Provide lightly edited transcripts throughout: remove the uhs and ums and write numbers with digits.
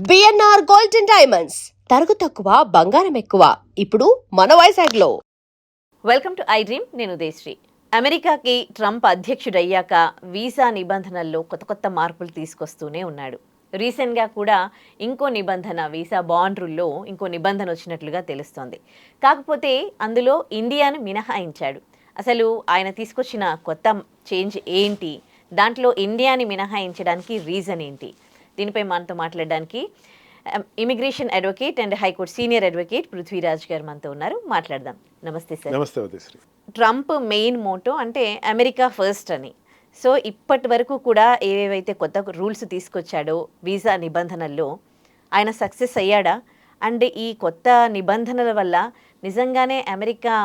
BNR gold and diamonds తరుగు తక్కువ బంగారం ఎక్కువ ఇప్పుడు మన వైజాగ్లో. Welcome to I dream. నేను ఉదయశ్రీ. అమెరికాకి ట్రంప్ అధ్యక్షుడయ్యాక వీసా నిబంధనల్లో కొత్త కొత్త మార్పులు తీసుకొస్తూనే ఉన్నాడు. రీసెంట్గా కూడా ఇంకో నిబంధన, వీసా బాండ్ రూల్లో ఇంకో నిబంధన వచ్చినట్లుగా తెలుస్తోంది. కాకపోతే అందులో ఇండియాను మినహాయించాడు. అసలు ఆయన తీసుకొచ్చిన కొత్త చేంజ్ ఏంటి, దాంట్లో ఇండియాని మినహాయించడానికి రీజన్ ఏంటి, దీనిపై మనతో మాట్లాడడానికి immigration advocate and high court senior advocate Prithviraj గారు మనతో ఉన్నారు. మాట్లాడదాం. నమస్తే సార్. నమస్తే ఉదయశ్రీ. ట్రంప్ మెయిన్ మోటో అంటే అమెరికా ఫస్ట్ అని. సో ఇప్పటి వరకు కూడా ఏవేవైతే కొత్త రూల్స్ తీసుకొచ్చాడో వీసా నిబంధనల్లో ఆయన సక్సెస్ అయ్యాడా? అండ్ ఈ కొత్త నిబంధనల వల్ల నిజంగానే అమెరికా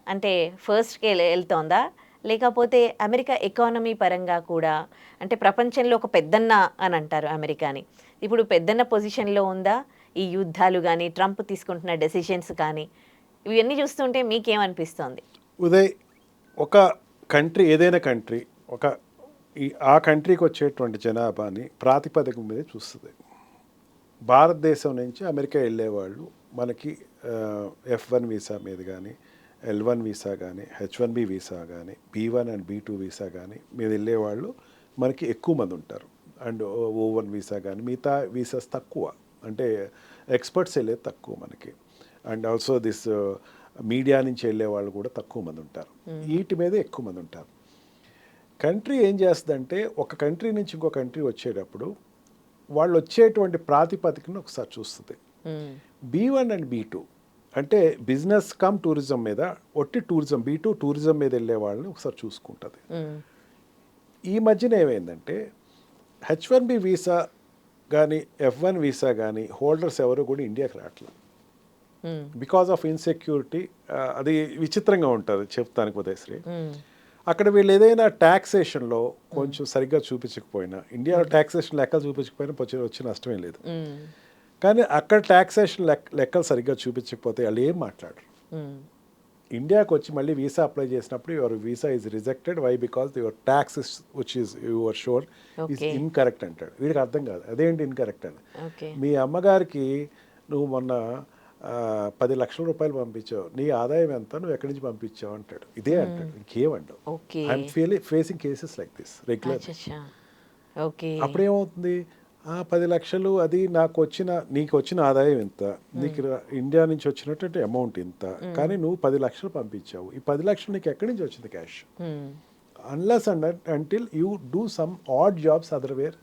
అంటే ఫస్ట్కి వెళ్తోందా, లేకపోతే అమెరికా ఎకానమీ పరంగా కూడా, అంటే ప్రపంచంలో ఒక పెద్దన్న అని అంటారు అమెరికాని, ఇప్పుడు పెద్దన్న పొజిషన్లో ఉందా? ఈ యుద్ధాలు కానీ, ట్రంప్ తీసుకుంటున్న డెసిషన్స్ కానీ, ఇవన్నీ చూస్తుంటే మీకేమనిపిస్తోంది? ఉదయ్, ఒక కంట్రీ, ఏదైనా కంట్రీ ఆ కంట్రీకి వచ్చేటువంటి జనాభాని ప్రాతిపదిక మీద చూస్తుంది. భారతదేశం నుంచి అమెరికా వెళ్ళేవాళ్ళు మనకి F1 వీసా మీద కానీ, L1 వీసా కానీ, H1B వీసా కానీ, B1 అండ్ B2 వీసా కానీ మీద వెళ్ళేవాళ్ళు మనకి ఎక్కువ మంది ఉంటారు. అండ్ O1 వీసా కానీ, మిగతా వీసాస్ తక్కువ, అంటే ఎక్స్పర్ట్స్ వెళ్ళేది తక్కువ మనకి. అండ్ ఆల్సో దిస్ మీడియా నుంచి వెళ్ళే వాళ్ళు కూడా తక్కువ మంది ఉంటారు. వీటి మీద ఎక్కువ మంది ఉంటారు. కంట్రీ ఏం చేస్తుందంటే, ఒక కంట్రీ నుంచి ఇంకో కంట్రీ వచ్చేటప్పుడు వాళ్ళు వచ్చేటువంటి ప్రాతిపదికను ఒకసారి చూస్తుంది. B1 అండ్ B2 అంటే బిజినెస్ కమ్ టూరిజం మీద, ఒట్టి టూరిజం, B2 టూరిజం మీద వెళ్ళే వాళ్ళని ఒకసారి చూసుకుంటుంది. ఈ మధ్యన ఏమైందంటే H1B వీసా కానీ, F1 వీసా కానీ హోల్డర్స్ ఎవరు కూడా ఇండియాకి రావట్లేదు. Because of insecurity. అది విచిత్రంగా ఉంటుంది చెప్తానికి ఉదయశ్రీ. అక్కడ వీళ్ళు ఏదైనా ట్యాక్సేషన్లో కొంచెం సరిగ్గా చూపించకపోయినా, ఇండియాలో ట్యాక్సేషన్ లెక్కలు చూపించకపోయినా వచ్చే నష్టమే లేదు. కానీ అక్కడ ట్యాక్సేషన్ లెక్కలు సరిగ్గా చూపించకపోతే వాళ్ళు ఏం మాట్లాడరు. ఇండియాకి వచ్చి మళ్ళీ వీసా అప్లై చేసినప్పుడు your visa is rejected, why because your tax which is your shore is incorrect అంటాడు. వీడికి అర్థం కాదు అదేంటి ఇన్కరెక్ట్ అని. మీ అమ్మగారికి నువ్వు మొన్న 10 లక్షల రూపాయలు పంపించావు, నీ ఆదాయం ఎంత, నువ్వు ఎక్కడి నుంచి పంపించావు అంటాడు. ఇదే అంటాడు, ఇంకేమంటావు. I am facing cases like this regular. అప్పుడేమవుతుంది, 10 లక్షలు అది నీకు వచ్చిన ఆదాయం ఇంత, నీకు ఇండియా నుంచి వచ్చినటువంటి అమౌంట్ ఇంత, కానీ నువ్వు 10 లక్షలు పంపించావు. ఈ 10 లక్షలు నీకు ఎక్కడి నుంచి వచ్చింది cash? Unless and until you do some odd jobs otherwhere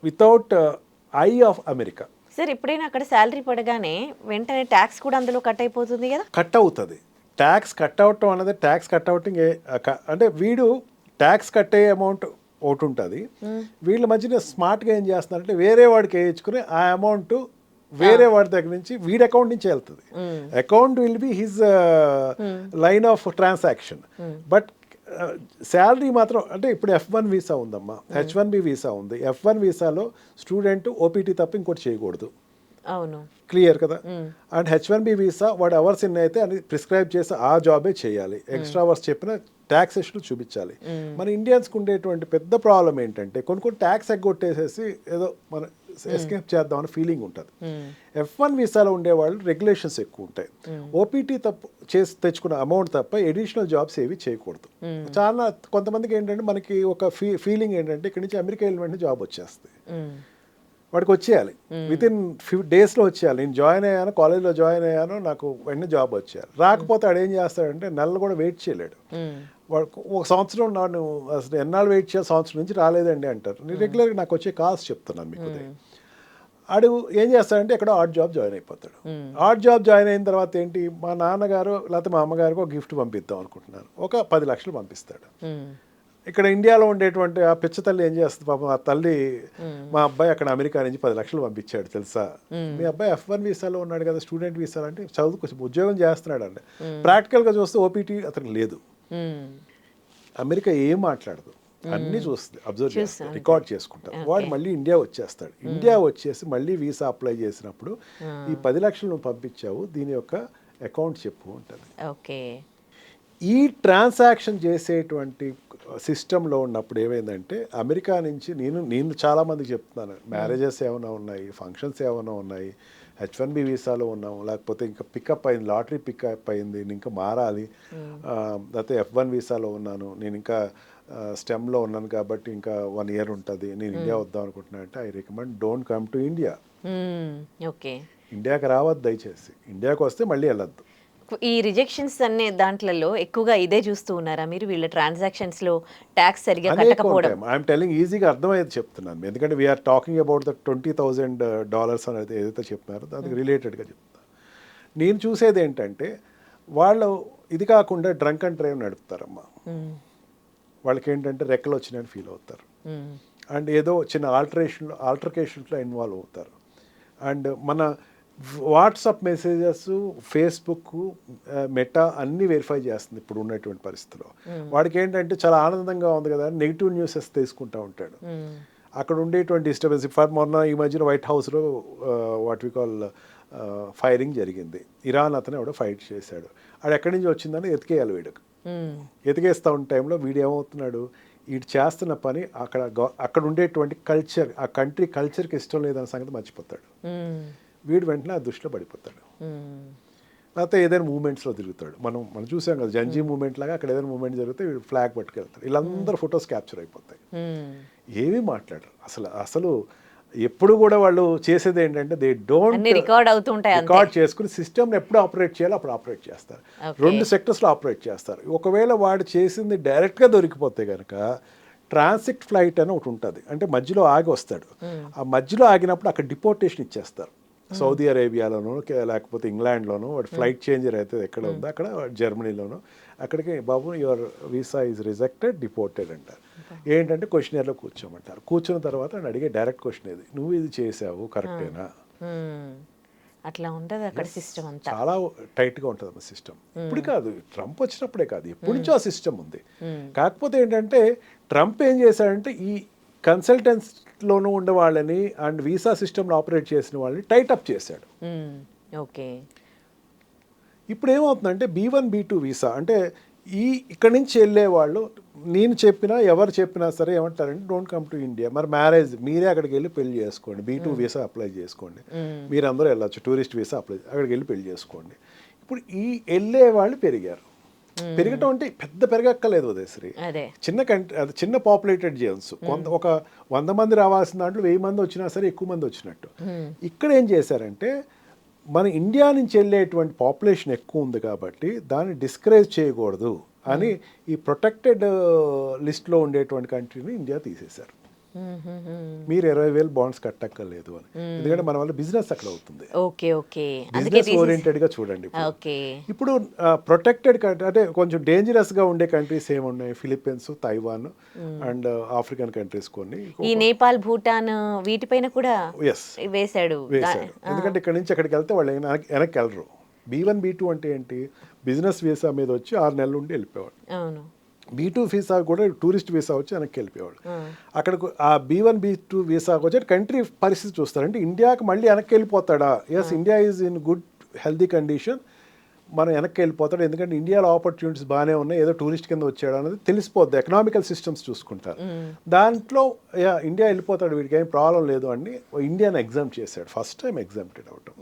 without I of America. Sir, ఎప్పుడైనా అక్కడ శాలరీ పడగానే వెంటనే ట్యాక్స్ కూడా అందులో కట్ అయిపోతుంది కదా? కట్ అవుతుంది. ట్యాక్స్ కట్ అవటం అన్నది, ట్యాక్స్ కట్ అవుటింగ్ అంటే వీడు ట్యాక్స్ కట్ అయ్యే అమౌంట్ ఒకటి ఉంటుంది. వీళ్ళ మధ్యన స్మార్ట్గా ఏం చేస్తున్నారంటే వేరే వాడికి వేయించుకుని ఆ అమౌంట్ వేరే వాడి దగ్గర నుంచి వీడి అకౌంట్ నుంచి వెళ్తుంది. Account will be his line of transaction. But salary మాత్రం, అంటే ఇప్పుడు F1 వీసా ఉందమ్మా, H1B వీసా ఉంది. F1 వీసాలో స్టూడెంట్ OPT తప్ప ఇంకోటి చేయకూడదు. అవును, క్లియర్ కదా. అండ్ H1B వీసా వాడు అవర్స్ ఎన్ని అయితే అని ప్రిస్క్రైబ్ చేసి ఆ జాబే చేయాలి. ఎక్స్ట్రా అవర్స్ చెప్పిన ట్యాక్సేషన్ చూపించాలి. మన ఇండియన్స్కి ఉండేటువంటి పెద్ద ప్రాబ్లం ఏంటంటే కొన్ని ట్యాక్స్ ఎగ్గొట్టేసేసి ఏదో మన ఎస్కేప్ చేద్దామని ఫీలింగ్ ఉంటుంది. F1 వీసాలో ఉండేవాళ్ళు రెగ్యులేషన్స్ ఎక్కువ ఉంటాయి. OPT చేసి తెచ్చుకున్న అమౌంట్ తప్ప ఎడిషనల్ జాబ్స్ ఏవి చేయకూడదు. చాలా కొంతమందికి ఏంటంటే మనకి ఒక ఫీలింగ్ ఏంటంటే ఇక్కడి నుంచి అమెరికా వెళ్ళిన వెంటనే జాబ్ వచ్చేస్తుంది, వాడికి వచ్చేయాలి, విత్ ఇన్ few daysలో వచ్చేయాలి. నేను జాయిన్ అయ్యాను, కాలేజ్లో జాయిన్ అయ్యాను, నాకు వెంటనే జాబ్ వచ్చేయాలి. రాకపోతే వాడు ఏం చేస్తాడంటే నెలలు కూడా వెయిట్ చేయలేడు. వాడు ఒక సంవత్సరం నన్ను అసలు ఎన్నాళ్ళు వెయిట్ చేయాలి, సంవత్సరం నుంచి రాలేదండి అంటారు. నేను రెగ్యులర్గా నాకు వచ్చే కాల్స్ చెప్తున్నాను మీకు. ఆడు ఏం చేస్తాడంటే ఎక్కడో ఆడ్ జాబ్ జాయిన్ అయిపోతాడు. ఆడ్ జాబ్ జాయిన్ అయిన తర్వాత ఏంటి, మా నాన్నగారు లేకపోతే మా అమ్మగారికి ఒక గిఫ్ట్ పంపిద్దాం అనుకుంటున్నాను, ఒక 10 లక్షలు పంపిస్తాడు. ఇక్కడ ఇండియాలో ఉండేటువంటి ఆ పిచ్చ తల్లి ఏం చేస్తుంది పాపం, ఆ తల్లి మా అబ్బాయి అక్కడ అమెరికా నుంచి 10 లక్షలు పంపించాడు తెలుసా, మీ అబ్బాయి F1 వీసాలో ఉన్నాడు కదా, స్టూడెంట్ వీసాలో, అంటే చదువుకు ఉద్యోగం చేస్తున్నాడు అండి. ప్రాక్టికల్గా చూస్తే OPT అతనికి లేదు. అమెరికా ఏం మాట్లాడదు, అన్నీ చూస్తుంది, అబ్జర్వ్ చేస్తుంది, రికార్డ్ చేసుకుంటారు. వాడు మళ్ళీ ఇండియా వచ్చేస్తాడు. ఇండియా వచ్చేసి మళ్ళీ వీసా అప్లై చేసినప్పుడు ఈ 10 లక్షలు నువ్వు పంపించావు, దీని యొక్క అకౌంట్ చెప్పు ఉంటుంది. ఓకే, ఈ ట్రాన్సాక్షన్ చేసేటువంటి సిస్టంలో ఉన్నప్పుడు ఏమైందంటే అమెరికా నుంచి నేను చాలామందికి చెప్తున్నాను, మ్యారేజెస్ ఏమైనా ఉన్నాయి, ఫంక్షన్స్ ఏమైనా ఉన్నాయి, H1B వీసాలో ఉన్నాము, లేకపోతే ఇంకా పికప్ అయింది, లాటరీ పికప్ అయింది, నేను ఇంకా మారాలి, లేకపోతే F1 వీసాలో ఉన్నాను, నేను ఇంకా స్టెమ్లో ఉన్నాను కాబట్టి ఇంకా 1 year ఉంటుంది, నేను ఇండియా వద్దాం అనుకుంటున్నా అంటే I recommend don't come to India. Okay, ఇండియాకి రావద్దు దయచేసి. ఇండియాకి వస్తే మళ్ళీ వెళ్ళొద్దు. ఈ రిజెక్షన్స్ అనే దాంట్లలో ఎక్కువగా ఇదే చూస్తూ ఉన్నారా మీరు, వీళ్ళ ట్రాన్సాక్షన్స్ లో ట్యాక్స్ సరిగా కట్టకపోవడం? ఐఎమ్ టెలింగ్, ఈజీగా అర్థమయ్యేది చెప్తున్నాను, ఎందుకంటే వీఆర్ టాకింగ్ అబౌట్ ద $20,000 అనేది ఏదైతే చెప్తున్నారో దానికి రిలేటెడ్గా చెప్తాను. నేను చూసేది ఏంటంటే వాళ్ళు ఇది కాకుండా డ్రంక్ అండ్ డ్రైవ్ నడుపుతారమ్మా. వాళ్ళకి ఏంటంటే రెక్కలు వచ్చినాయని ఫీల్ అవుతారు, అండ్ ఏదో చిన్న ఆల్టర్కేషన్లో ఇన్వాల్వ్ అవుతారు. అండ్ మన వాట్సాప్ మెసేజెస్, ఫేస్బుక్, మెటా అన్నీ వెరిఫై చేస్తుంది ఇప్పుడు ఉన్నటువంటి పరిస్థితిలో. వాడికి ఏంటంటే చాలా ఆనందంగా ఉంది కదా, నెగిటివ్ న్యూసెస్ తీసుకుంటూ ఉంటాడు. అక్కడ ఉండేటువంటి డిస్టర్బెన్స్, మొన్న ఈ మధ్యన వైట్ హౌస్లో వాట్ వి కాల్ ఫైరింగ్ జరిగింది. ఇరాన్ అతను ఎవడో ఫైట్ చేశాడు, అది ఎక్కడి నుంచి వచ్చిందని ఎతికేయాలి వీడికి. ఎతికేస్తూ ఉన్న టైంలో వీడు ఏమవుతున్నాడు, వీడు చేస్తున్న పని అక్కడ ఉండేటువంటి కల్చర్, ఆ కంట్రీ కల్చర్కి ఇష్టం లేదన్న సంగతి మర్చిపోతాడు. వీడు వెంటనే ఆ దృష్టిలో పడిపోతాడు. లేకపోతే ఏదైనా మూమెంట్స్లో తిరుగుతాడు. మనం చూసాం కదా జంజీ మూమెంట్ లాగా, అక్కడ ఏదైనా మూమెంట్ జరిగితే వీడు ఫ్లాగ్ పట్టుకెళ్తాడు. వీళ్ళందరూ ఫొటోస్ క్యాప్చర్ అయిపోతాయి. ఏమీ మాట్లాడరు అసలు. ఎప్పుడు కూడా వాళ్ళు చేసేది ఏంటంటే దే డోంట్ రికార్డ్ చేసుకుని సిస్టమ్ని ఎప్పుడు ఆపరేట్ చేయాలో అప్పుడు ఆపరేట్ చేస్తారు. 2 సెక్టర్స్లో ఆపరేట్ చేస్తారు. ఒకవేళ వాడు చేసింది డైరెక్ట్గా దొరికిపోతే కనుక ట్రాన్సిట్ ఫ్లైట్ అని ఒకటి ఉంటుంది, అంటే మధ్యలో ఆగి వస్తాడు. ఆ మధ్యలో ఆగినప్పుడు అక్కడ డిపోర్టేషన్ ఇచ్చేస్తారు. సౌదీ అరేబియాలోనో లేకపోతే ఇంగ్లాండ్లోనో వాడు ఫ్లైట్ చేంజర్ అయితే ఎక్కడ ఉందో అక్కడ, జర్మనీలోనో అక్కడికి బాబు your visa is rejected, deported అంటారు. ఏంటంటే క్వశ్చనర్లో కూర్చోమంటారు. కూర్చున్న తర్వాత నేను అడిగే డైరెక్ట్ క్వశ్చన్ ఏది, నువ్వు ఇది చేసావు కరెక్టేనా? అట్లా ఉంటుంది అక్కడ సిస్టమ్ అంతా. చాలా టైట్గా ఉంటుంది అన్న సిస్టమ్. ఇప్పుడు కాదు, ట్రంప్ వచ్చినప్పుడే కాదు, ఎప్పటి నుంచో ఆ సిస్టమ్ ఉంది. కాకపోతే ఏంటంటే ట్రంప్ ఏం చేశాడంటే ఈ కన్సల్టెన్స్లోనూ ఉండే వాళ్ళని అండ్ వీసా సిస్టమ్లో ఆపరేట్ చేసిన వాళ్ళని టైటప్ చేశాడు. ఓకే, ఇప్పుడు ఏమవుతుందంటే B1 B2 వీసా అంటే ఇక్కడి నుంచి వెళ్ళే వాళ్ళు, నేను చెప్పినా ఎవరు చెప్పినా సరే ఏమంటారంటే డోంట్ కమ్ టు ఇండియా. మరి మ్యారేజ్ మీరే అక్కడికి వెళ్ళి పెళ్లి చేసుకోండి, B2 వీసా అప్లై చేసుకోండి, మీరందరూ వెళ్ళొచ్చు, టూరిస్ట్ వీసా అప్లై, అక్కడికి వెళ్ళి పెళ్లి చేసుకోండి. ఇప్పుడు వెళ్ళే వాళ్ళు పెరిగారు. పెరగటం అంటే పెద్ద పెరగక్కలేదు ఉదయశ్రీ, చిన్న కంట్రీ, అది చిన్న పాపులేటెడ్ జోన్స్. ఒక 100 మంది రావాల్సిన దాంట్లో 1000 మంది వచ్చినా సరే ఎక్కువ మంది వచ్చినట్టు. ఇక్కడ ఏం చేశారంటే మన ఇండియా నుంచి వెళ్ళేటువంటి పాపులేషన్ ఎక్కువ ఉంది కాబట్టి దాన్ని డిస్కరేజ్ చేయకూడదు అని ఈ ప్రొటెక్టెడ్ లిస్ట్లో ఉండేటువంటి కంట్రీని ఇండియా తీసేశారు. మీరు 20,000 బాండ్స్ కట్టక్కర్లేదు అని, ఎందుకంటే మన వల్ల బిజినెస్ అక్కడ అవుతుంది. బిజినెస్ ఓరియంటెడ్ గా చూడండి. ఇప్పుడు ప్రొటెక్టెడ్ కంట్రీ అంటే కొంచెం డేంజరస్ గా ఉండే కంట్రీస్ ఏమున్నాయి, Philippines, Taiwan and African countries కొన్ని, ఈ నేపాల్, భూటాన్ వీటిపైన కూడా వేశాడు. ఎందుకంటే ఇక్కడ నుంచి అక్కడికి వెళ్తే వాళ్ళు వెనక్కి వెళ్ళరు. B1 B2 అంటే ఏంటి, బిజినెస్ వీసా మీద వచ్చి 6 నెలల నుండి వెళ్ళిపోవాలి. B2 వీసా కూడా టూరిస్ట్ వీసా వచ్చి వెనక్కి వెళ్ళిపోయేవాడు. అక్కడ ఆ B1 B2 వీసాకి వచ్చి కంట్రీ పరిస్థితి చూస్తారు. అంటే ఇండియాకి మళ్ళీ వెనక్కి వెళ్ళిపోతాడా? Yes, India is in good healthy condition, మనం వెనక్కి వెళ్ళిపోతాడు. ఎందుకంటే ఇండియాలో ఆపర్చునిటీస్ బాగానే ఉన్నాయి, ఏదో టూరిస్ట్ కింద వచ్చాడు అనేది తెలిసిపోద్ది. ఎకనామికల్ సిస్టమ్స్ చూసుకుంటారు. దాంట్లో ఇండియా వెళ్ళిపోతాడు, వీడికి ఏం ప్రాబ్లం లేదు అని ఇండియాని ఎగ్జామ్ చేశాడు. ఫస్ట్ టైం ఎగ్జామ్టెడ్ అవటం.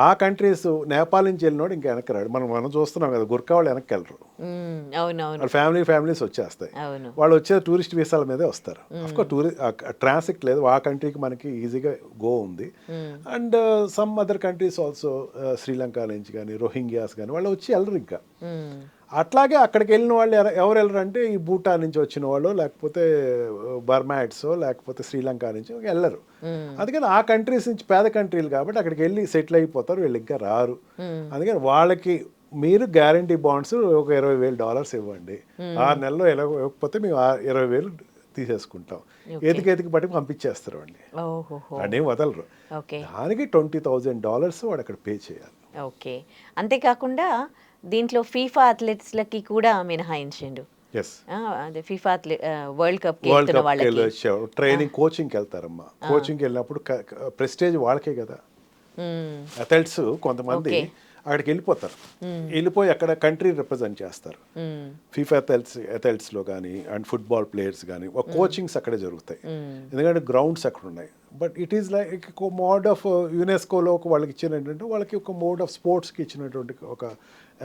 ఆ కంట్రీస్, నేపాల్ నుంచి వెళ్ళినోడు ఇంకా వెనక్కి రాడు. మనం చూస్తున్నాం కదా, గుర్కా వాళ్ళు వెనక్కి వెళ్ళరు, ఫ్యామిలీస్ వచ్చేస్తాయి. వాళ్ళు వచ్చే టూరిస్ట్ వీసాల మీదే వస్తారు. అఫ్కోర్స్ ట్రాన్సిట్ లేదు, ఆ కంట్రీకి మనకి ఈజీగా గో ఉంది. And some other countries also, Sri Lanka నుంచి కానీ, రోహింగ్యాస్ కానీ వాళ్ళు వచ్చి వెళ్ళరు ఇంకా. అట్లాగే అక్కడికి వెళ్ళిన వాళ్ళు ఎవరు వెళ్ళరు అంటే ఈ భూటాన్ నుంచి వచ్చిన వాళ్ళు, లేకపోతే బర్మాడ్స్, లేకపోతే శ్రీలంక నుంచి వెళ్ళరు. అందుకని ఆ కంట్రీస్ నుంచి పేద కంట్రీలు కాబట్టి అక్కడికి వెళ్ళి సెటిల్ అయిపోతారు, వీళ్ళు ఇంకా రారు. అందుకని వాళ్ళకి మీరు గ్యారంటీ బాండ్స్ ఒక $20,000 ఇవ్వండి, 6 నెలల్లో ఇవ్వకపోతే మేము 20,000 తీసేసుకుంటాం, ఎతికి పట్టి పంపించేస్తారు అండి, అదేం వదలరు. దానికి $20,000 వాడు అక్కడ పే చేయాలి. ఓకే, అంతేకాకుండా దీంట్లో ఫీఫా అథ్లెట్స్లకి కూడా మినహాయించండు. ఫీఫా వరల్డ్ కప్ ట్రైనింగ్, కోచింగ్కి వెళ్తారమ్మా. కోచింగ్కి వెళ్ళినప్పుడు ప్రెస్టేజ్ వాళ్ళకే కదా. అథ్లెట్స్ కొంతమంది అక్కడికి వెళ్ళిపోతారు. వెళ్ళిపోయి అక్కడ కంట్రీ రిప్రజెంట్ చేస్తారు. ఫీఫా అథ్లెట్స్లో కానీ అండ్ ఫుట్బాల్ ప్లేయర్స్ కానీ ఒక కోచింగ్స్ అక్కడే జరుగుతాయి. ఎందుకంటే గ్రౌండ్స్ అక్కడ ఉన్నాయి. బట్ ఇట్ ఈస్ లైక్ ఒక మోడ్ ఆఫ్ యునెస్కోలో వాళ్ళకి ఇచ్చిన ఏంటంటే వాళ్ళకి ఒక మోడ్ ఆఫ్ స్పోర్ట్స్కి ఇచ్చినటువంటి ఒక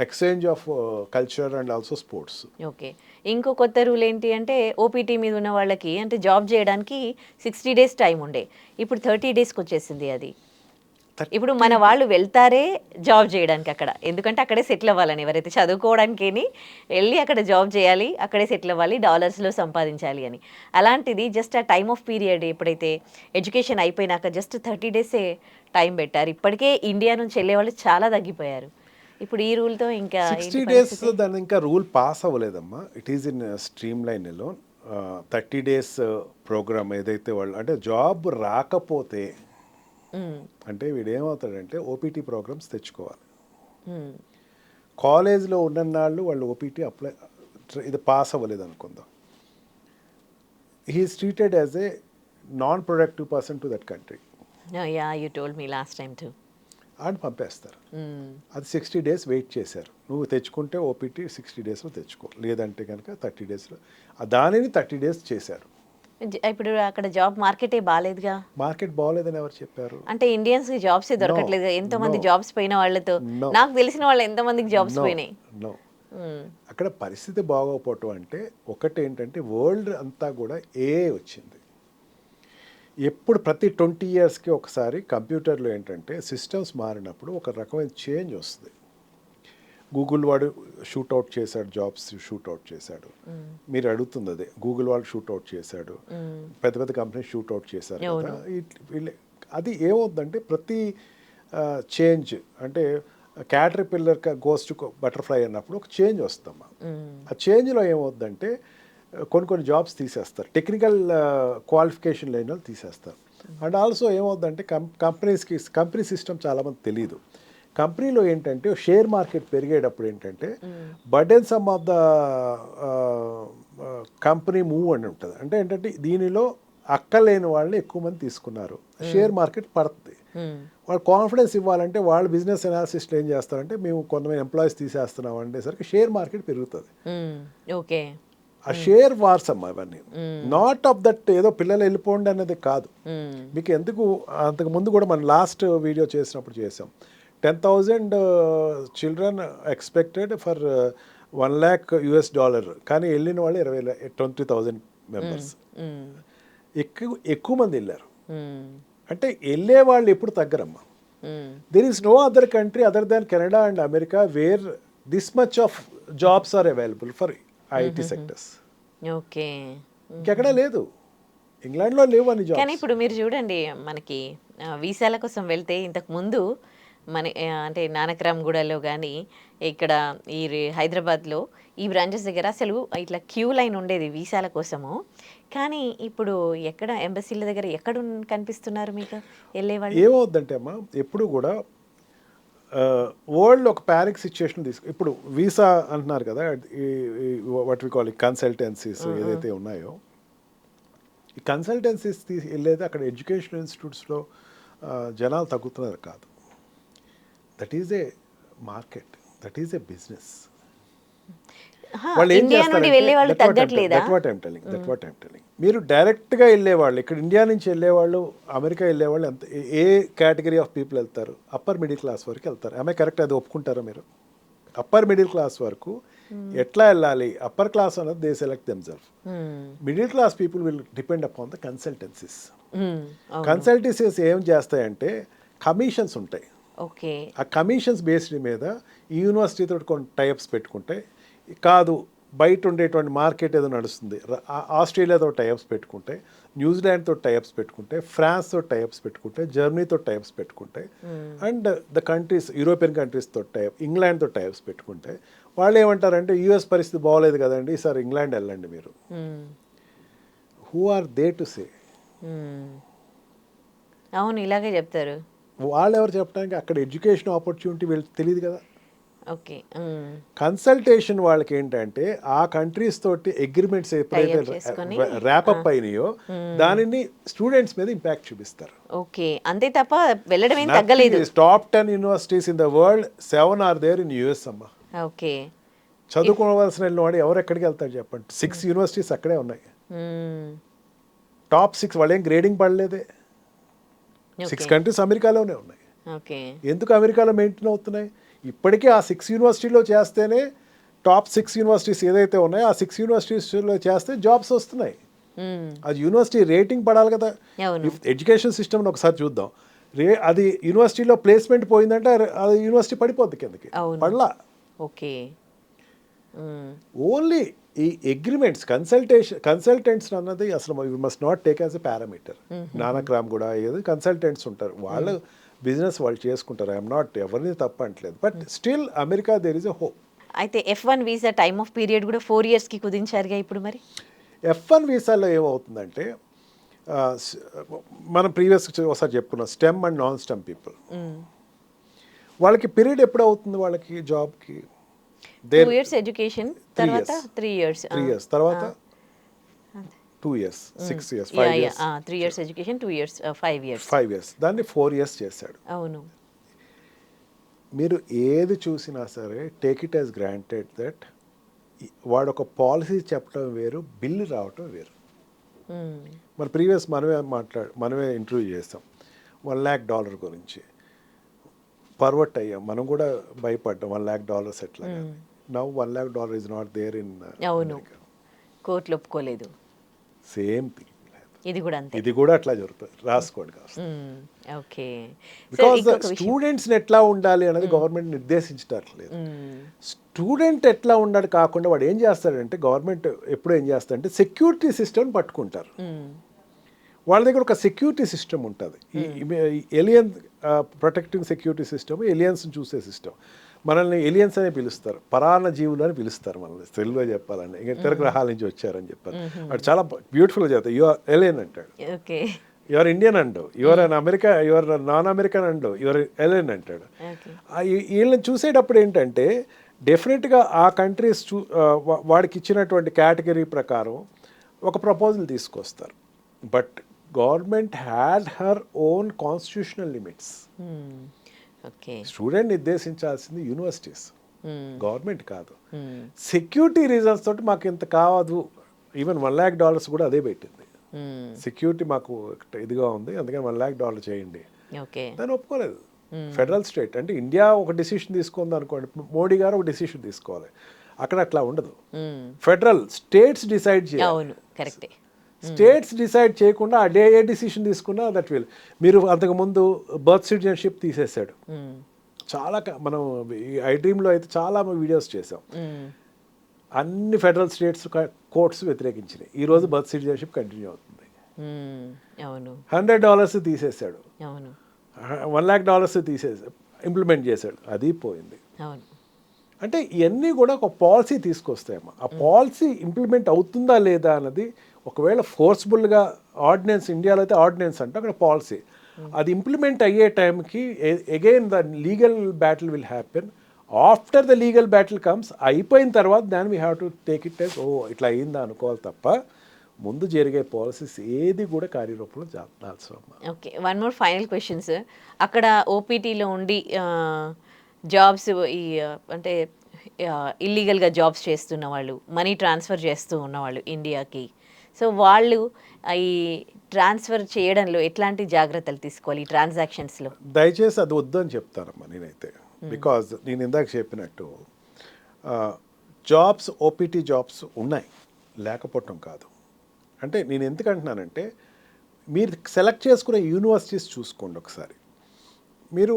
exchange of culture and also sports. Okay. ఇంకో కొత్త రూల్ ఏంటి అంటే ఓపీటీ మీద ఉన్న వాళ్ళకి అంటే జాబ్ చేయడానికి 60 days టైం ఉండే, ఇప్పుడు 30 daysకి వచ్చేసింది అది. ఇప్పుడు మన వాళ్ళు వెళ్తారే జాబ్ చేయడానికి అక్కడ, ఎందుకంటే అక్కడే సెటిల్ అవ్వాలని, ఎవరైతే చదువుకోవడానికి వెళ్ళి అక్కడ జాబ్ చేయాలి, అక్కడే సెటిల్ అవ్వాలి, డాలర్స్లో సంపాదించాలి అని. అలాంటిది జస్ట్ ఆ టైమ్ ఆఫ్ పీరియడ్ ఎప్పుడైతే ఎడ్యుకేషన్ అయిపోయినాక జస్ట్ 30 days టైం పెట్టారు. ఇప్పటికే ఇండియా నుంచి వెళ్ళే వాళ్ళు చాలా తగ్గిపోయారు. ఇప్పుడు ఈ రూల్తో ఇంకా 60 days దాని ఇంకా రూల్ పాస్ అవ్వలేదమ్మా. It is in streamline లో 30 days ప్రోగ్రామ్ ఏదైతే వాళ్ళు అంటే జాబ్ రాకపోతే అంటే వీడు ఏమవుతాడంటే ఓపీటీ ప్రోగ్రామ్స్ తెచ్చుకోవాలి. కాలేజ్లో ఉన్ననాళ్ళు వాళ్ళు ఓపీటీ అప్లై ఇది పాస్ అవ్వలేదు అనుకుందాం, he is treated as a non productive person to that country. Yeah, you told me last time too. అని పంపేస్తారు. అది 60 days వెయిట్ చేశారు. నువ్వు తెచ్చుకుంటే ఓపీటీ 60 daysలో తెచ్చుకో, లేదంటే కనుక 30 daysలో. దానిని 30 days చేశారు. ఇప్పుడు అక్కడ జాబ్ మార్కెటే బాగాలేదుగా. మార్కెట్ బాగోలేదని ఎవరు చెప్పారు? అంటే ఇండియన్స్ కి జాబ్స్ దొరకట్లేదు. ఎంతో మంది జాబ్స్ పోయిన వాళ్ళతో నాకు తెలిసిన వాళ్ళు ఎంతో మందికి జాబ్స్ పోయినాయి. నో, అక్కడ పరిస్థితి బాగోకపోవటం అంటే ఒకటి ఏంటంటే వరల్డ్ అంతా కూడా వచ్చింది. ఎప్పుడు ప్రతి 20 yearsకి ఒకసారి కంప్యూటర్లో ఏంటంటే సిస్టమ్స్ మారినప్పుడు ఒక రకమైన చేంజ్ వస్తుంది. గూగుల్ వాడు షూట్అవుట్ చేశాడు, జాబ్స్ షూట్అవుట్ చేశాడు. మీరు అడుగుతుంది అదే, గూగుల్ వాడు షూట్అవుట్ చేశాడు, పెద్ద పెద్ద కంపెనీస్ షూట్అవుట్ చేశారు కదా. అది ఏమవుతుందంటే ప్రతి చేంజ్ అంటే క్యాటర్పిల్లర్ గోస్ టు బటర్ఫ్లై అన్నప్పుడు ఒక చేంజ్ వస్తామా. ఆ చేంజ్లో ఏమవుతుందంటే కొన్ని జాబ్స్ తీసేస్తారు, టెక్నికల్ క్వాలిఫికేషన్ లేని వాళ్ళు తీసేస్తారు. అండ్ ఆల్సో ఏమవుతుందంటే కంపెనీ సిస్టమ్ చాలామంది తెలియదు. కంపెనీలో ఏంటంటే షేర్ మార్కెట్ పెరిగేటప్పుడు ఏంటంటే burden some of the company move అని ఉంటుంది. అంటే ఏంటంటే దీనిలో అక్కలేని వాళ్ళని ఎక్కువ మంది తీసుకున్నారు, షేర్ మార్కెట్ పడుతుంది. వాళ్ళు కాన్ఫిడెన్స్ ఇవ్వాలంటే వాళ్ళు బిజినెస్ అనాలిసిస్ట్లు ఏం చేస్తారంటే మేము కొంతమంది ఎంప్లాయీస్ తీసేస్తున్నాం అనేసరికి షేర్ మార్కెట్ పెరుగుతుంది. ఓకే, ఆ షేర్ వార్స్ అమ్మా ఇవన్నీ. నాట్ ఆఫ్ దట్ ఏదో పిల్లలు వెళ్ళిపోండి అనేది కాదు. మీకు ఎందుకు అంతకు ముందు కూడా మనం లాస్ట్ వీడియో చేసినప్పుడు చేసాం, 10,000 children expected for $1 lakh US, కానీ వెళ్ళిన వాళ్ళు 20,000 మెంబర్స్. ఎక్కువ మంది వెళ్ళారు. అంటే వెళ్ళే వాళ్ళు ఎప్పుడు తగ్గరమ్మా. There is no other country other than Canada and America where this much of jobs are available for IT sectors. Okay, ఇంకెక్కడా లేదు, ఇంగ్లాండ్లో లేవు అని జాబ్స్. కానీ ఇప్పుడు మీరు చూడండి, మనకి వీసాల కోసం వెళ్తే ఇంతకు ముందు మన అంటే నానక్రామ్గూడలో కానీ ఇక్కడ ఈ హైదరాబాద్లో ఈ బ్రాంచెస్ దగ్గర అసలు ఇట్లా క్యూ లైన్ ఉండేది వీసాల కోసము. కానీ ఇప్పుడు ఎక్కడ ఎంబసీల దగ్గర ఎక్కడ కనిపిస్తున్నారు మీకు వెళ్ళేవాళ్ళు? ఏమవుద్దంటే అమ్మా ఎప్పుడు కూడా వరల్డ్ ఒక ప్యానిక్ సిచ్యుయేషన్ ఇప్పుడు వీసా అంటున్నారు కదా, వాట్ వి కాల్ కన్సల్టెన్సీస్ ఏదైతే ఉన్నాయో, ఈ కన్సల్టెన్సీస్ వెళ్ళేది అక్కడ ఎడ్యుకేషన్ ఇన్స్టిట్యూట్స్లో జనాలు తగ్గుతున్నారు కాదు. That is a market, that is a business. వాళ్ళు ఏం చేస్తారు, మీరు డైరెక్ట్గా వెళ్ళేవాళ్ళు, ఇక్కడ ఇండియా నుంచి వెళ్ళేవాళ్ళు అమెరికా వెళ్ళేవాళ్ళు ఎంత ఏ కేటగిరీ ఆఫ్ పీపుల్ వెళ్తారు? అప్పర్ మిడిల్ క్లాస్ వరకు వెళ్తారు. ఆమె కరెక్ట్, అది ఒప్పుకుంటారా మీరు? అప్పర్ మిడిల్ క్లాస్ వరకు ఎట్లా వెళ్ళాలి? అప్పర్ క్లాస్ అన్నది they select themself. Middle class people will depend upon the consultancies. Consultancies ఏం చేస్తాయంటే కమిషన్స్ ఉంటాయి. ఓకే, ఆ కమిషన్స్ బేస్డ్ మీద ఈ యూనివర్సిటీతో కొన్ని టైప్స్ పెట్టుకుంటే, కాదు బయట ఉండేటువంటి మార్కెట్ ఏదో నడుస్తుంది, ఆస్ట్రేలియాతో టైప్స్ పెట్టుకుంటే, న్యూజిలాండ్తో టైప్స్ పెట్టుకుంటే, ఫ్రాన్స్తో టైప్స్ పెట్టుకుంటే, జర్మనీతో టైప్స్ పెట్టుకుంటే, అండ్ ద కంట్రీస్ యూరోపియన్ కంట్రీస్తో ఇంగ్లాండ్తో టైప్స్ పెట్టుకుంటే, వాళ్ళు ఏమంటారంటే యూఎస్ పరిస్థితి బాగోలేదు కదండి సార్, ఇంగ్లాండ్ వెళ్ళండి మీరు. Who are they to say? అవును, ఇలాగే చెప్తారు. వాళ్ళు ఎవరు చెప్పడానికి? అక్కడ ఎడ్యుకేషన్ ఆపర్చునిటీ వీళ్ళకి తెలియదు కదా. ఓకే. కన్సల్టేషన్ వాళ్ళకి ఏంటంటే ఆ కంట్రీస్ తోటి అగ్రిమెంట్స్ ఎప్పుడైతే Tie up చేసుకొని, ర్యాపప్ అయినాయో దానిని స్టూడెంట్స్ మీద ఇంపాక్ట్ చూపిస్తారు. ఓకే. అంతే తప్ప వెళ్ళడం ఏం తగ్గలేదు. Top 10 universities in the world 7 are there in US అమ్మా. ఓకే. చదువుకోవాల్సిన వాడు ఎవరు ఎక్కడికి వెళ్తాడు చెప్పండి? 6 యూనివర్సిటీస్ అక్కడే ఉన్నాయి. టాప్ 6 వాళ్ళు ఏం గ్రేడింగ్ పడలేదే. 6 కంట్రీస్ అమెరికాలోనే ఉన్నాయి. ఓకే. ఎందుకు అమెరికాలో మెయింటైన్ అవుతున్నాయి? ఇప్పటికీ ఆ 6 యూనివర్సిటీలో చేస్తేనే టాప్ 6 యూనివర్సిటీస్ ఏదైతే ఉన్నాయో ఆ 6 యూనివర్సిటీస్లో చేస్తే జాబ్స్ వస్తున్నాయి. అది యూనివర్సిటీ రేటింగ్ పడాలి కదా. అవును. ఎడ్యుకేషన్ సిస్టమ్ని ఒకసారి చూద్దాం. అది యూనివర్సిటీలో ప్లేస్మెంట్ పోయిందంటే అది యూనివర్సిటీ పడిపోద్ది కిందకి. పడలా. ఓకే. ఓన్లీ ఈ అగ్రిమెంట్స్ కన్సల్టెంట్స్ అన్నది అసలు you must not take as a parameter. Nanakram కూడా ఏదో కన్సల్టెంట్స్ ఉంటారు, వాళ్ళు బిజినెస్ వాళ్ళు చేసుకుంటారు. ఐఎమ్ నాట్ ఎవరిని తప్ప అంటలేదు, but still America there is a hope. అయితే F1 visa time of period కూడా 4 ఇయర్స్కి కుదించారుగా ఇప్పుడు మరి. F1 వీసాలో ఏమవుతుందంటే మనం ప్రీవియస్ ఒకసారి చెప్పుకున్నాం, stem and non stem people వాళ్ళకి పీరియడ్ ఎప్పుడు అవుతుంది? వాళ్ళకి జాబ్కి 2 years ఎడ్యుకేషన్ తర్వాత 3 years. 3 years తర్వాత 2 years, 6 years, 5 years. 3 years education, 2 years, 5 years. 5 years దాన్ని 4 years చేశాడు. అవును. మీరు ఏది చూసినా సరే take it as granted that వాడు ఒక పాలసీ చెప్పడం వేరు, బిల్లు రావటం వేరు. మన ప్రీవియస్ మనమే ఇంటర్వ్యూ చేస్తాం $1 lakh గురించి. పర్వట్ అయ్యాం, మనం కూడా భయపడ్డాం $1 lakh ఎట్లా. Now $1 lakh is not there in. అవును, కోర్టులు ఒప్పుకోలేదు. సేమ్ థింగ్ ఇది కూడా అంతే. ఇది కూడా అట్లా జరుగుతుంది, రాసుకోండి కాస్త. ఓకే. బికాస్ స్టూడెంట్స్ని ఎట్లా ఉండాలి అనేది గవర్నమెంట్ నిర్దేశించట్లేదు. స్టూడెంట్ ఎట్లా ఉండాలి కాకుండా వాడు ఏం చేస్తాడంటే, గవర్నమెంట్ ఎప్పుడు ఏం చేస్తాడంటే సెక్యూరిటీ సిస్టమ్ పట్టుకుంటారు. వాళ్ళ దగ్గర ఒక సెక్యూరిటీ సిస్టమ్ ఉంటుంది, ఎలియన్ ప్రొటెక్టింగ్ సెక్యూరిటీ సిస్టమ్, ఎలియన్స్ని చూసే సిస్టమ్. మనల్ని ఎలియన్స్ అనే పిలుస్తారు, పరాన్న జీవులు అని పిలుస్తారు మనల్ని, తెలుగులో చెప్పాలండి. ఇంకా ఇతర గ్రహాల నుంచి వచ్చారని చెప్పారు. వాడు చాలా బ్యూటిఫుల్గా చెప్తారు, యువర్ ఎలియన్ అంటాడు. Your Indian and, your an America, your non American and, your alien అంటాడు. వీళ్ళని చూసేటప్పుడు ఏంటంటే డెఫినెట్గా ఆ కంట్రీస్ వాడికి ఇచ్చినటువంటి కేటగిరీ ప్రకారం ఒక ప్రపోజల్ తీసుకొస్తారు. But government had her own constitutional limits. Student నిర్దేశించాల్సింది యూనివర్సిటీస్, గవర్నమెంట్ కాదు. సెక్యూరిటీ రీజన్స్ తోటి మాకు ఇంత కావదు, ఈవెన్ $1 lakh కూడా అదే పెట్టింది. సెక్యూరిటీ మాకు ఇదిగా ఉంది, అందుకని $1 lakh చేయండి. దాన్ని ఒప్పుకోలేదు ఫెడరల్ స్టేట్. అంటే ఇండియా ఒక డిసిషన్ తీసుకుంది అనుకోండి, మోడీ గారు ఒక డిసిషన్ తీసుకోవాలి. అక్కడ అట్లా ఉండదు, ఫెడరల్ స్టేట్స్ డిసైడ్ చేయాలి. స్టేట్స్ డిసైడ్ చేయకుండా ఆ ఏ డిసిషన్ తీసుకున్నా దట్ విల్. మీరు అంతకుముందు బర్త్ సిటిజన్షిప్ తీసేశాడు. చాలా మనం ఐ డ్రీమ్లో అయితే చాలా వీడియోస్ చేసాం. అన్ని ఫెడరల్ స్టేట్స్ కోర్ట్స్ వ్యతిరేకించినాయి. ఈరోజు బర్త్ సిటిజన్షిప్ కంటిన్యూ అవుతుంది. $100 తీసేశాడు, $1 lakh తీసేసాడు, ఇంప్లిమెంట్ చేశాడు, అది పోయింది. అంటే ఇవన్నీ కూడా ఒక పాలసీ తీసుకొస్తాయమ్మా. ఆ పాలసీ ఇంప్లిమెంట్ అవుతుందా లేదా అన్నది, ఒకవేళ ఫోర్స్ఫుల్గా ఆర్డినెన్స్, ఇండియాలో అయితే ఆర్డినెన్స్ అంటే అక్కడ పాలసీ, అది ఇంప్లిమెంట్ అయ్యే టైంకి again the legal battle will happen. After the legal battle comes, అయిపోయిన తర్వాత దాన్ని we have to take it as ఓ ఇట్లా అయిందా అనుకోవాలి తప్ప ముందు జరిగే పాలసీస్ ఏది కూడా కార్యరూపంలో అవసరం. Okay, 1 more final questions. అక్కడ ఓపీటీలో ఉండి జాబ్స్ అంటే ఇల్లీగల్గా జాబ్స్ చేస్తున్న వాళ్ళు, మనీ ట్రాన్స్ఫర్ చేస్తూ ఉన్నవాళ్ళు ఇండియాకి, సో వాళ్ళు ఈ ట్రాన్స్ఫర్ చేయడంలో ఎట్లాంటి జాగ్రత్తలు తీసుకోవాలి ఈ ట్రాన్సాక్షన్స్లో? దయచేసి అది వద్దు అని చెప్తానమ్మా నేనైతే. బికాజ్ నేను ఇందాక చెప్పినట్టు జాబ్స్, ఓపీటీ జాబ్స్ ఉన్నాయి, లేకపోవటం కాదు. అంటే నేను ఎందుకు అంటున్నానంటే, మీరు సెలెక్ట్ చేసుకునే యూనివర్సిటీస్ చూసుకోండి ఒకసారి. మీరు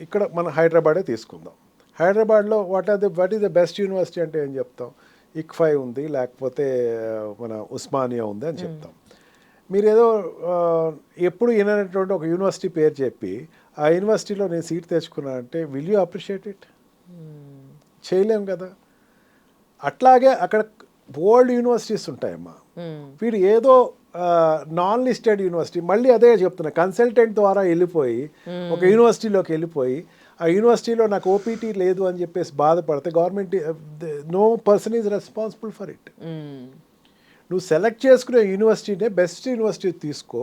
ఇక్కడ మన హైదరాబాదే తీసుకుందాం. హైదరాబాద్లో what is the best university అంటే ఏం చెప్తాం? ICFAI ఉంది, లేకపోతే మన ఉస్మానియా ఉంది అని చెప్తాం. మీరు ఏదో ఎప్పుడు వినటువంటి ఒక యూనివర్సిటీ పేరు చెప్పి ఆ యూనివర్సిటీలో నేను సీట్ తెచ్చుకున్నానంటే విల్ యూ అప్రిషియేట్ ఇట్? చేయలేం కదా. అట్లాగే అక్కడ ఓల్డ్ యూనివర్సిటీస్ ఉంటాయమ్మా. వీడు ఏదో నాన్ లిస్టెడ్ యూనివర్సిటీ, మళ్ళీ అదే చెప్తున్నా, కన్సల్టెంట్ ద్వారా వెళ్ళిపోయి ఒక యూనివర్సిటీలోకి వెళ్ళిపోయి ఆ యూనివర్సిటీలో నాకు ఓపీటీ లేదు అని చెప్పేసి బాధపడితే government no person is responsible for it. నువ్వు సెలెక్ట్ చేసుకునే యూనివర్సిటీనే బెస్ట్ యూనివర్సిటీ తీసుకో,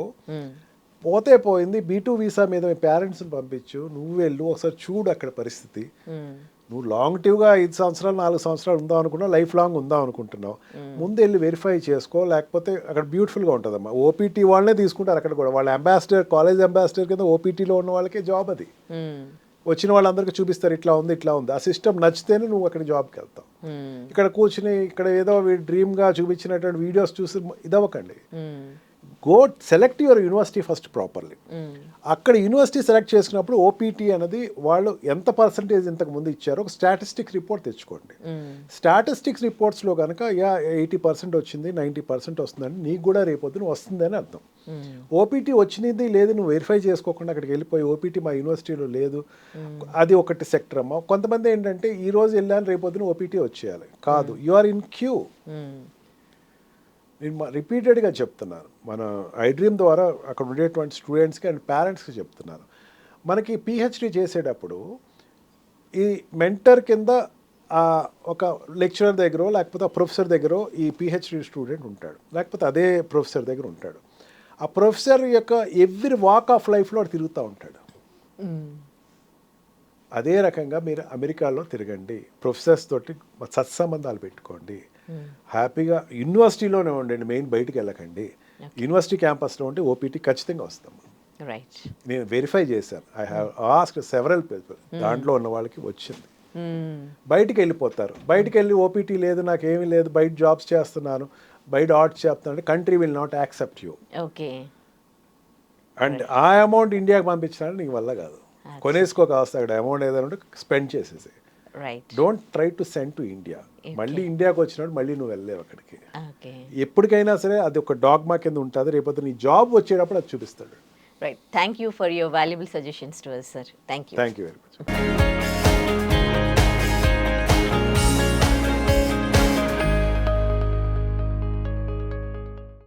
పోతే పోయింది. B2 వీసా మీద మీ పేరెంట్స్ని పంపించు, నువ్వు వెళ్ళు ఒకసారి చూడు అక్కడ పరిస్థితి. నువ్వు లాంగ్ టీవ్గా 5 సంవత్సరాలు 4 సంవత్సరాలు ఉందాం అనుకున్నావు, లైఫ్ లాంగ్ ఉందాం అనుకుంటున్నావు, ముందు వెళ్ళి వెరిఫై చేసుకో. లేకపోతే అక్కడ బ్యూటిఫుల్గా ఉంటుందమ్మా. ఓపీటీ వాళ్ళనే తీసుకుంటారు అక్కడ కూడా. వాళ్ళ అంబాసిడర్, కాలేజ్ అంబాసిడర్ కింద ఓపీటీలో ఉన్న వాళ్ళకే జాబ్ అది. వచ్చిన వాళ్ళందరికీ చూపిస్తారు ఇట్లా ఉంది ఇట్లా ఉంది. ఆ సిస్టమ్ నచ్చితేనే నువ్వు అక్కడ జాబ్కి వెళ్తావు. ఇక్కడ కూర్చుని ఇక్కడ ఏదో డ్రీమ్గా చూపించినటువంటి వీడియోస్ చూసి ఇదవ్వకండి. Go select your university first properly. అక్కడ యూనివర్సిటీ సెలెక్ట్ చేసుకున్నప్పుడు ఓపీటీ అనేది వాళ్ళు ఎంత పర్సంటేజ్ ఇంతకు ముందు ఇచ్చారో ఒక స్టాటిస్టిక్స్ రిపోర్ట్ తెచ్చుకోండి. స్టాటిస్టిక్స్ రిపోర్ట్స్లో కనుక 80% వచ్చింది, 90% వస్తుందని నీకు కూడా రేపొద్దున వస్తుందని అర్థం. ఓపీటీ వచ్చినది లేదు నువ్వు వెరిఫై చేసుకోకుండా అక్కడికి వెళ్ళిపోయి ఓపీటీ మా యూనివర్సిటీలో లేదు, అది ఒకటి సెక్టర్ అమ్మా. కొంతమంది ఏంటంటే ఈ రోజు వెళ్ళాను రేపొద్దున ఓపీటీ వచ్చేయాలి కాదు, యు ఆర్ ఇన్ క్యూ. నేను రిపీటెడ్గా చెప్తున్నాను, మన iDream ద్వారా అక్కడ ఉండేటువంటి స్టూడెంట్స్కి అండ్ పేరెంట్స్కి చెప్తున్నాను. మనకి పిహెచ్డి చేసేటప్పుడు ఈ మెంటర్ కింద ఒక లెక్చరర్ దగ్గర లేకపోతే ఆ ప్రొఫెసర్ దగ్గర ఈ పిహెచ్డి స్టూడెంట్ ఉంటాడు, లేకపోతే అదే ప్రొఫెసర్ దగ్గర ఉంటాడు. ఆ ప్రొఫెసర్ యొక్క ఎవ్రీ వాక్ ఆఫ్ లైఫ్లో తిరుగుతూ ఉంటాడు. అదే రకంగా మీరు అమెరికాలో తిరగండి, ప్రొఫెసర్స్ తోటి సత్సంబంధాలు పెట్టుకోండి, హ్యాపీగా యూనివర్సిటీలోనే ఉండండి, మెయిన్ బయటికి వెళ్ళకండి. యూనివర్సిటీ క్యాంపస్లో ఉంటే ఓపీటీ ఖచ్చితంగా వస్తాం. రైట్, నేను వెరిఫై చేశాను. I have asked several people, దాంట్లో ఉన్న వాళ్ళకి వచ్చింది. బయటికి వెళ్ళిపోతారు, బయటికి వెళ్ళి ఓపీటీ లేదు నాకేమీ లేదు బయట జాబ్స్ చేస్తున్నాను బయట ఆర్ట్స్ చేస్తున్నాను, country will not accept you. Okay, and ఆ అమౌంట్ ఇండియాకి పంపించినాడు నీకు వల్ల కాదు. కొనేసుకోక వస్తాయి అక్కడ అమౌంట్ ఏదైనా స్పెండ్ చేసేసి. Right, don't try to send to India. మళ్ళీ ఇండియాకి వచ్చినప్పుడు మళ్ళీ నువ్వు వెళ్ళలేవు అక్కడికి. ఎప్పటికైనా సరే అది ఒక డాగ్మా కింద ఉంటుంది, రేపొద్దు నీ జాబ్ వచ్చేటప్పుడు అది చూపిస్తాడు. Right, thank you for your valuable suggestions to us, sir. Thank you. Thank you very much.